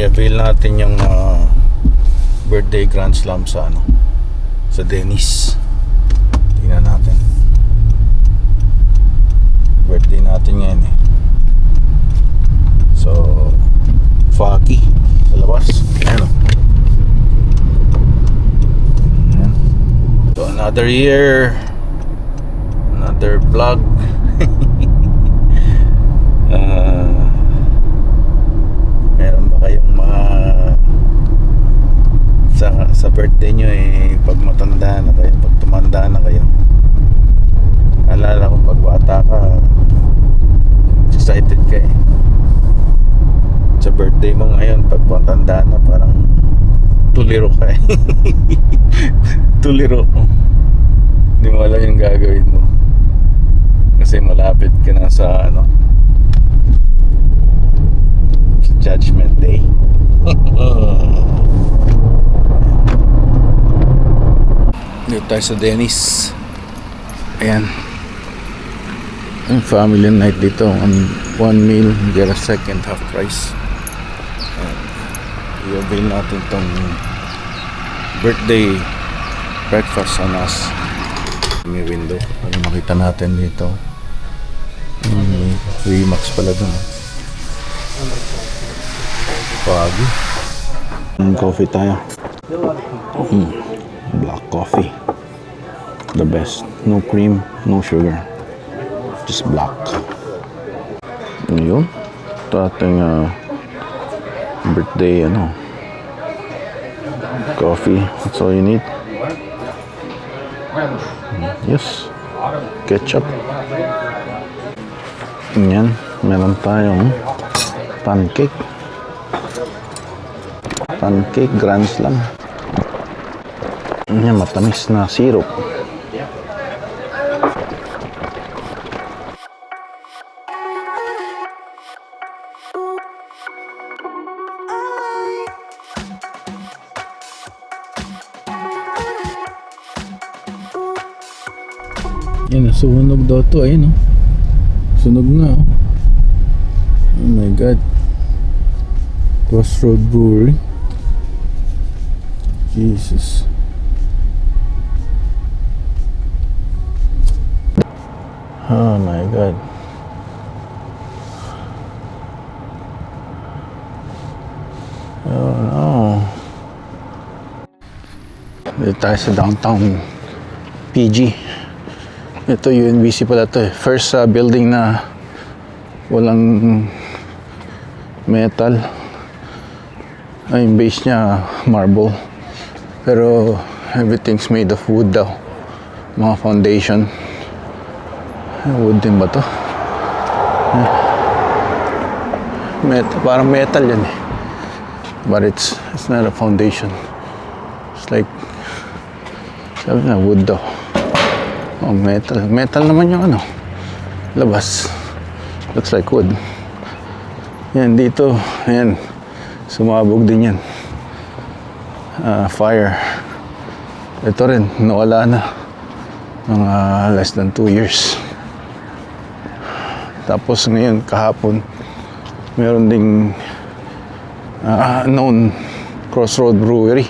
I-avail natin yung birthday grand slam sa sa Dennis. Tingnan natin. Birthday natin ngayon eh. So foggy sa labas. Ayan. So another year, another vlog. Meron ba kayong mga sa birthday nyo eh, pag matanda na kayo, pag tumanda na kayo? Alala ko pag bata ka, excited ka eh. Sa birthday mo ngayon, pag matanda na, parang tuliro ka eh. Tuliro. Hindi mo alam yung gagawin mo kasi malapit ka na sa Judgment Day. Dito tayo sa Dennis. Ayan, ang family night dito. One meal, get a second half price. I-avail natin tong birthday breakfast on us. May window para makita natin dito. Remax pala dun. Pagi. Coffee tayo. Black coffee. The best. No cream, no sugar. Just black. Yun. Ito ating birthday coffee. That's all you need. Yes. Ketchup. Yan. Meron tayong pancake. Pancake Grand Slam. Yan, matamis na syrup. Yan, nasunog daw to. Ayun sunog na oh my god. Crossroad Brewery. Jesus. Oh my god. Oh no. Dito tayo sa downtown PG. Ito UNBC pala to eh. First building na walang metal. Ay, yung base niya marble. Pero everything's made of wood daw. Mga foundation. Wood din ba to? Metal, parang metal yan eh. But it's not a foundation. It's like, sabi na wood daw. Oh, metal. Metal naman yung labas. Looks like wood. Yan, dito. Ayan. Sumabog din yan. Fire. Ito rin, nawala na. Mga less than 2 years. Tapos ngayon, kahapon, meron ding known Crossroad Brewery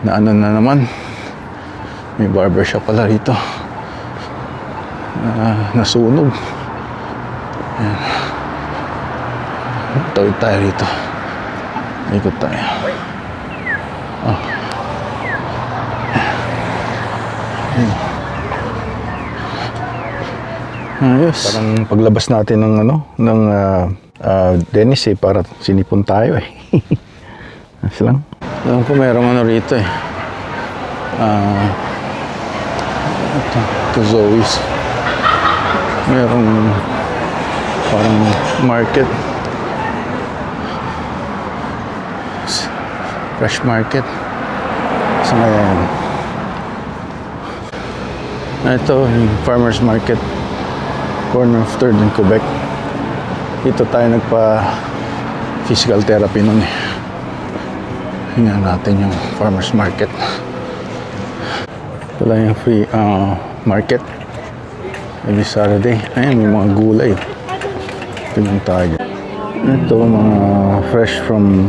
na na naman. May barbershop pala rito. Nasunog. Ayan. Tawid tayo rito. Ikot tayo. Oh. Ayos. Parang paglabas natin ng Dennis eh, para sinipon tayo eh. Ayos lang. Alam ko merong rito eh. Ito Zoe's. Merong parang market. Fresh market. So ngayon. Ito yung farmers market. Corner of 3rd in Quebec. Dito tayo nagpa physical therapy nun eh. Tingnan natin yung farmers market. Ito lang yung free market every Saturday. Ayan, may mga gulay. Tingnan tayo. Ito, mga fresh from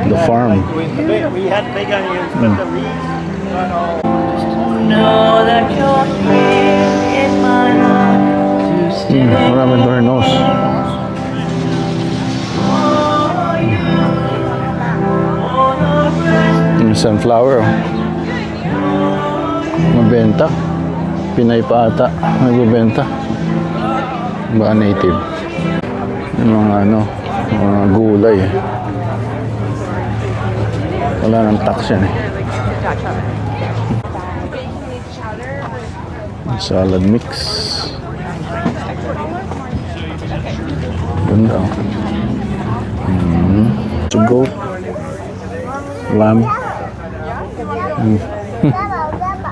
the farm. We had big onions, but the leaves got all. Know that you're here in my life to stay. Maraming Dornos. Yung sunflower. Mabenta. Pinay pa ata. Nagbebenta. Baka native. Yung mga mga gulay. Wala nang tax yan eh. Salad mix. Ganda. To goat. Lamb.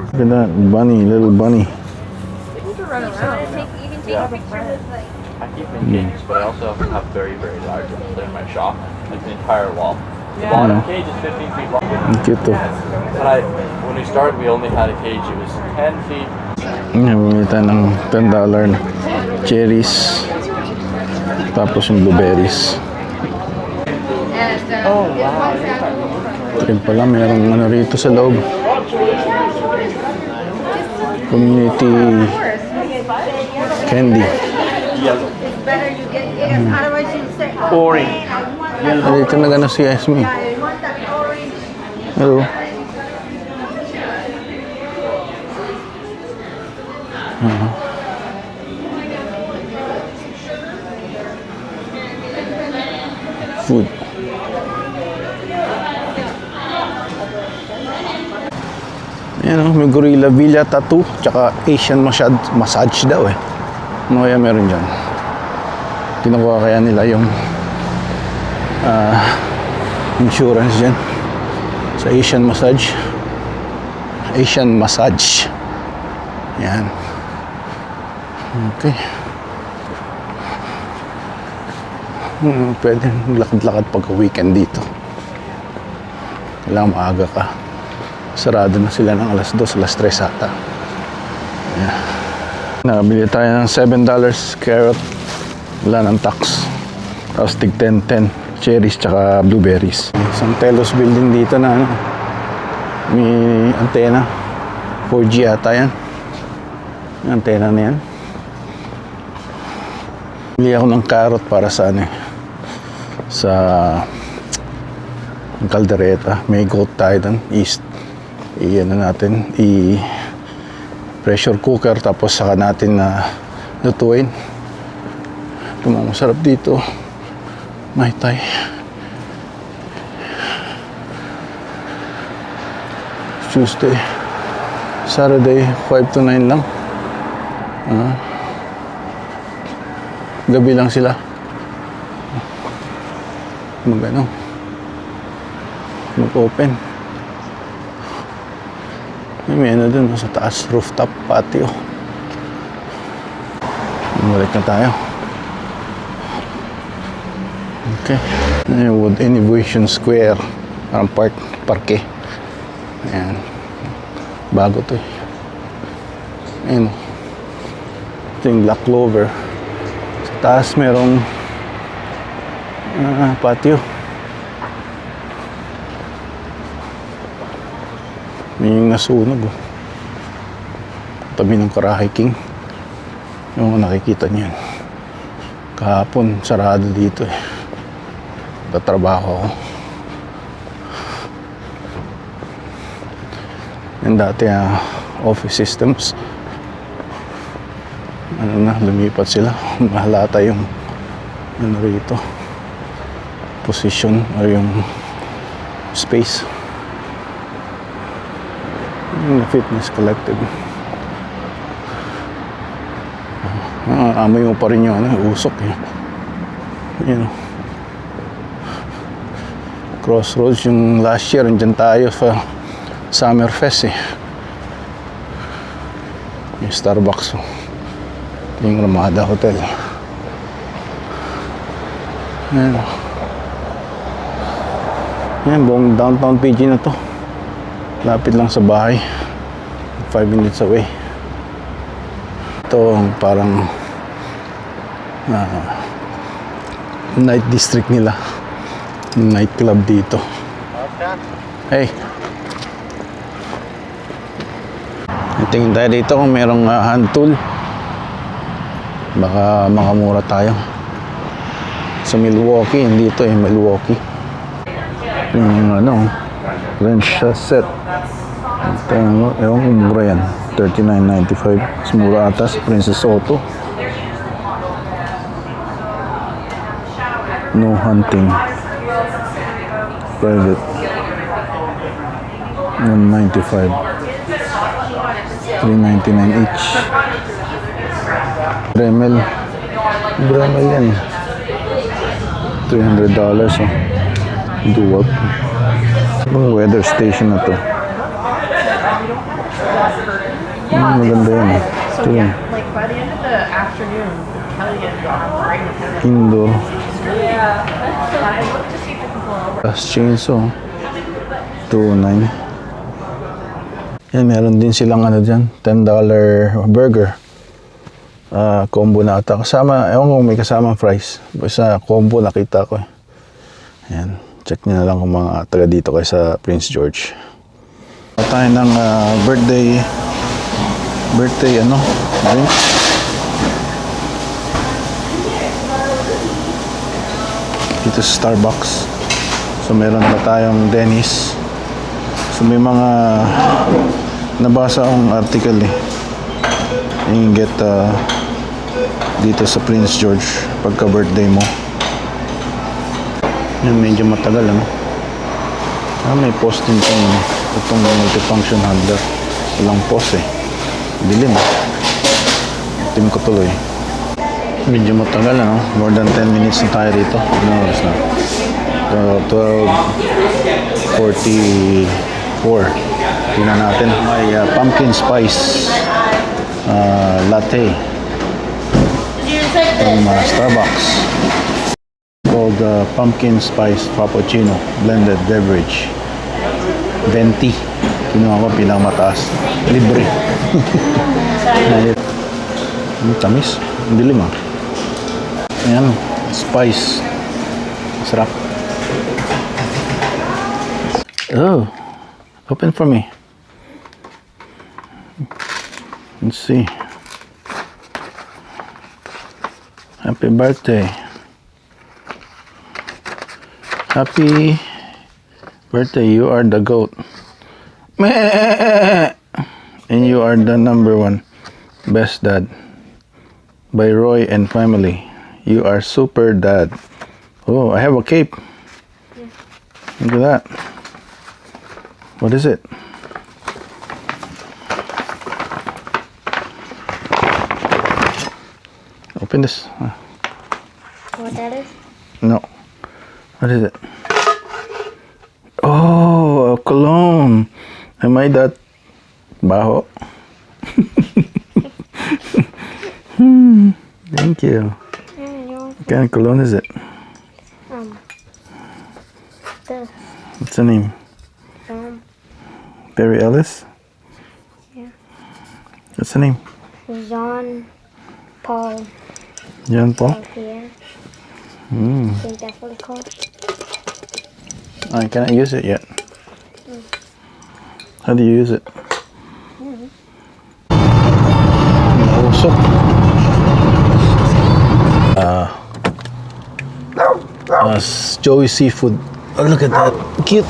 Look at that bunny, little bunny. I keep in cages, but I also have very, very large ones. They're in my shop, like the entire wall. The bottom cage is 15 feet long. Cute to. But when we started, we only had a cage. It was 10 feet. Bumili tayo ng $10 na cherries. Tapos yung blueberries. Oh, wow. Tignan pala, mayroong rito sa loob. Community candy. Yellow. Orange. Dito na si Esme. Hello. Food. Ayan, may Gorilla Villa tattoo tsaka Asian massage daw eh. Ano kaya meron dyan? Kinukuha kaya nila yung insurance dyan sa Asian massage. Asian massage. Yan. Okay. Pwede lakad-lakad pagka weekend dito. Kailangan maaga ka. Sarado na sila ng alas 2, alas 3 ata. Yeah. Nakabili tayo ng $7 carrot. Wala ng tax. Tapos tig 10 cherries tsaka blueberries. Isang Telos building dito na may antena. 4G ata yan. Yung antena na yan. Bili ako ng carrot para sa sa Caldereta. May goat tayo doon, east. Natin, pressure cooker tapos saka natin lutuin. Ito mga masarap dito. Mai Tai. Tuesday. Saturday, 5 to 9 lang. Gabi lang sila. Mag-open. May dun sa taas, rooftop patio. Balik na tayo. Okay. Wood Innovation Square. Parang parke. Ayan. Bago to eh. Ayan. Ito yung Black Clover. Sa taas merong patio. May nasunog oh. Tabi ng Karahay King. Yung nakikita niyo. Kahapon sarado dito eh. Tatrabaho ako. Yan dati office systems. Lumipat sila. Mahalata yung rito. Position or yung space. Yung Fitness Collective. Amoy mo pa rin yung usok eh. Yun know. Crossroads yung last year andyan tayo sa Summerfest eh. Yung Starbucks oh. Yung Ramada Hotel. Ayan oh. Ayan, buong downtown PG na to. Lapit lang sa bahay. 5 minutes away. Ito parang night district nila. Nightclub dito. Hey. Tingin tayo dito kung merong hand tool. Baka makamura tayo. Sa Milwaukee, hindi ito Milwaukee. Yung wrench set. Ewan kung mura yan. $39.95. Mas mura ata sa Princess Auto. No hunting. Private. $195. $3.99 each. Dremel yan. $300 oh. Duwag. Ang weather station na to. Maganda yan. Ito yan. Like by the end of the afternoon, Kelly and Brian. Indoor. Yeah. I looked to see if I can pull over. Plus chainsaw. $209. Yan, meron din silang dyan. $10 burger. Combo na ata. Kasama, ewan kung may kasamang fries. Basta combo nakita ko eh. Ayan. Check nyo na lang kung mga taga dito kayo sa Prince George. Tayo ng birthday drink. Dito sa Starbucks. So meron na tayong Denny's. So may mga nabasa akong article eh. You can get dito sa Prince George pagka birthday mo. Yan, medyo matagal may post din itong multifunction handler. Walang post eh. Dilim. Tim ko tuloy. Medyo matagal more than 10 minutes na tayo dito. Ano oras na? 12:44. Tingnan natin. May pumpkin spice latte from Starbucks called pumpkin spice frappuccino blended beverage. Venti. Kinuha ko pinakamataas. Libre. Tamis. Ang dilim Ayan. Spice. Sarap. Oh. Open for me. Let's see. Happy birthday. Happy birthday. You are the GOAT. And you are the #1 best dad. By Roy and family. You are super dad. Oh, I have a cape. Look at that. What is it? Open this. What that is? No. What is it? Oh, a cologne. Am I that baho? Thank you. What kind of cologne is it? What's the name? Barry Ellis? Yeah. What's the name? Jean Paul John Paul? Pierre. I think that's what it's called. I cannot use it yet. How do you use it? Nausok. Joey Seafood. Oh, look at that. Cute.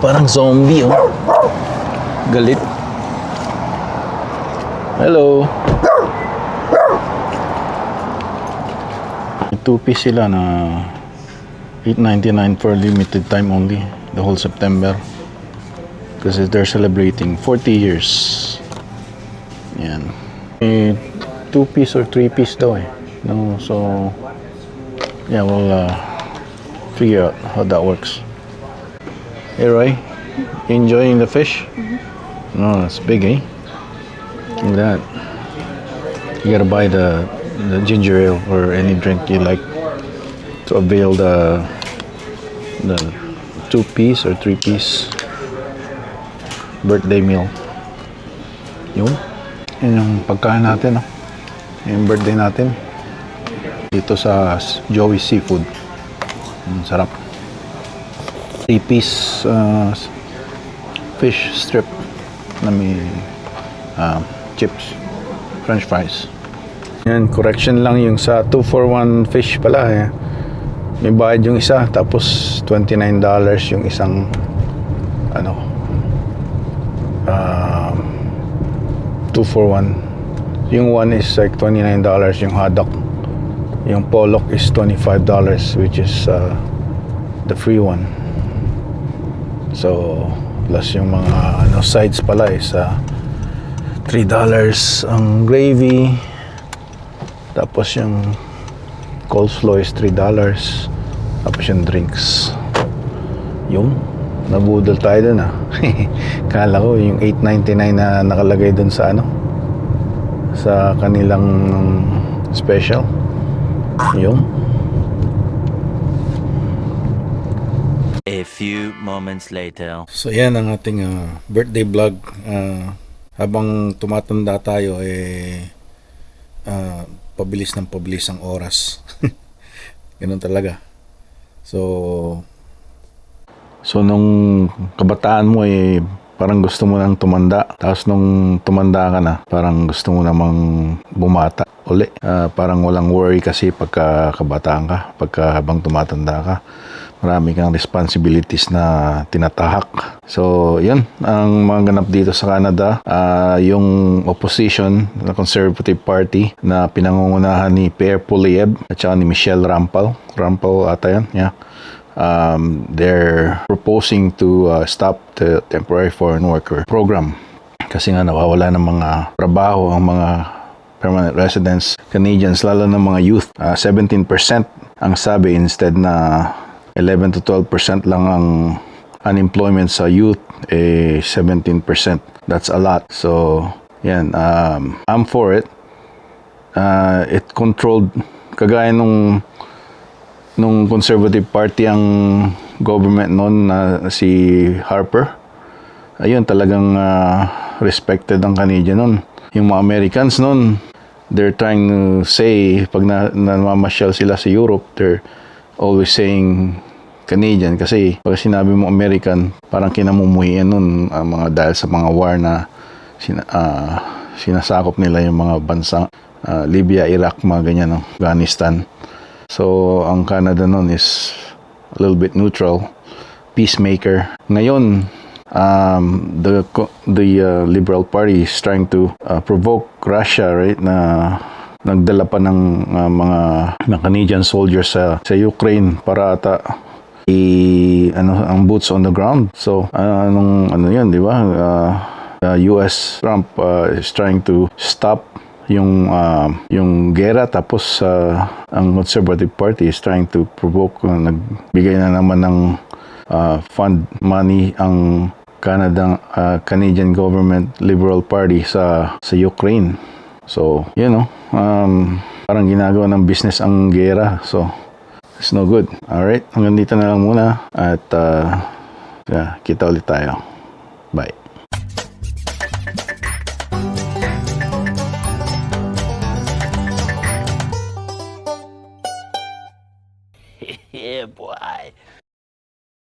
Parang zombie, Galit. Hello. May 2-piece sila na $8.99 for limited time only. The whole September. Because they're celebrating 40 years. Yan. May 2-piece or 3-piece daw No, so yeah, we'll figure out how that works. Hey Roy, you enjoying the fish? No, it's big, Look at that. You gotta buy the ginger ale or any drink you like to avail the 2-piece or 3-piece birthday meal. Yun yung pagkain natin, yung birthday natin. dito sa Joey Seafood. Sarap. 3-piece fish strip na may chips, french fries. Yan, correction lang yung sa 2 for 1 fish pala eh. May bayad yung isa, tapos $29 yung isang ano 2 for 1. Yung one is like $29 yung haddock. Yung pollock is $25, which is the free one. So plus yung mga sides pala is $3 ang gravy, tapos yung coleslaw is $3, tapos yung drinks. Yung nabudol tayo dun kala ko yung $8.99 na nakalagay dun sa sa kanilang special. Yung A few moments later. so yan ang ating birthday vlog. Habang tumatanda tayo pabilis ng pabilis ang oras. Ganun talaga. So nung kabataan mo parang gusto mo nang tumanda. Tapos nung tumanda ka na, parang gusto mo namang bumata uli. Parang walang worry kasi pagka kabataan ka, pagka habang tumatanda ka. Marami kang responsibilities na tinatahak. So, yun ang mga ganap dito sa Canada. Yung opposition, na Conservative Party, na pinangungunahan ni Pierre Poilievre at saka ni Michelle Rampal. Rampal ata yan, yeah. They're proposing to stop the temporary foreign worker program. Kasi nga nawawala ng mga trabaho ang mga permanent residents, Canadians, lalo ng mga youth. 17% ang sabi, instead na 11 to 12% lang ang unemployment sa youth, 17%. That's a lot. So, yan. I'm for it. It controlled, kagaya nung Conservative Party ang government noon na si Harper. Ayun, talagang respected ang Canadian noon. Yung mga Americans noon, they're trying to say, pag namamasyal sila sa Europe, they're always saying Canadian, kasi pag sinabi mo American, parang kinamumuhian nun mga dahil sa mga war na sinasakop nila yung mga bansa, Libya, Iraq, mga ganyan, Afghanistan. So ang Canada nun is a little bit neutral, peacemaker. Ngayon the Liberal Party is trying to provoke Russia, right, na nagdala pa ng mga Canadian soldiers sa Ukraine para ata ang boots on the ground. So yan, di ba? US Trump is trying to stop yung gera, tapos ang Conservative Party is trying to provoke, nagbigay na naman ng fund money ang Canadian government Liberal Party sa Ukraine. So, parang ginagawa ng business ang gera. So, it's no good. Alright, hanggang dito na lang muna. At kita ulit tayo.